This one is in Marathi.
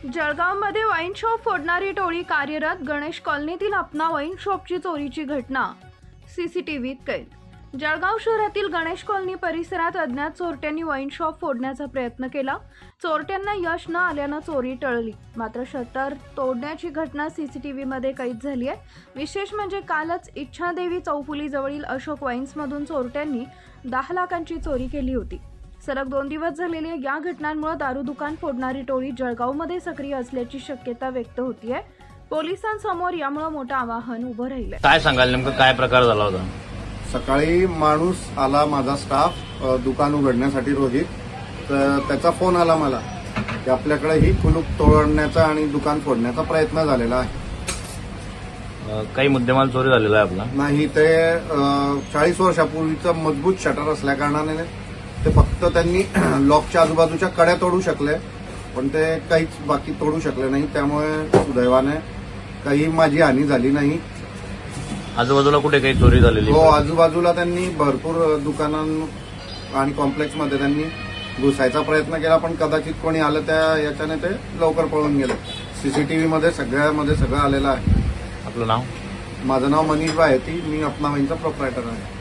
जळगावमध्ये वाईन शॉप फोडणारी टोळी कार्यरत। गणेश कॉलनीतील अपना वाईन शॉपची चोरीची घटना सीसीटीव्हीत कैद। जळगाव शहरातील गणेश कॉलनी परिसरात अज्ञात चोरट्यांनी वाईन शॉप फोडण्याचा प्रयत्न केला। चोरट्यांना यश न आल्याने चोरी टळली, मात्र शटर तोडण्याची घटना सीसीटीव्हीमध्ये कैद झाली आहे। विशेष म्हणजे कालच इच्छादेवी चौफुली जवळील अशोक वाईन्समधून चोरट्यांनी 10 लाखांची चोरी केली होती। सलग 2 दिवस झालेल्या या घटनांमुळे दारू दुकान फोडणारी टोळी जळगावमध्ये सक्रिय असल्याची शक्यता व्यक्त होतीये। पोलिसांसमोर यामुळे मोठं आव्हान उभं राहिलंय। काय सांगाल, नेमकं काय प्रकार झाला होता? सकाळी माणूस आला, माझा स्टाफ दुकान उघडण्यासाठी रोहित, तर त्याचा फोन आला मला की आपल्याकडे ही कुलूप तोडण्याचा आणि दुकान फोडण्याचा प्रयत्न झालेला आहे। काही मुद्देमाल चोरी झालेला आहे आपला? नाही, ते 40 वर्षापूर्वीचं मजबूत शटर असल्या कारणाने ते फक्त त्यांनी लॉकच्या आजूबाजूच्या कड्या तोडू शकले, पण ते काहीच बाकी तोडू शकले नाही। त्यामुळे सुदैवाने काही माझी हानी झाली नाही। आजूबाजूला कुठे काही चोरी झालेली? हो, आजूबाजूला त्यांनी भरपूर दुकानां आणि कॉम्प्लेक्समध्ये त्यांनी घुसायचा प्रयत्न केला, पण कदाचित कोणी आलं त्या याच्याने ते लवकर पळून गेले। सीसीटीव्हीमध्ये सगळं आलेलं आहे। आपलं नाव? माझं नाव मनीष बाहेती, मी अपना वाईनचा प्रोप्रायटर आहे।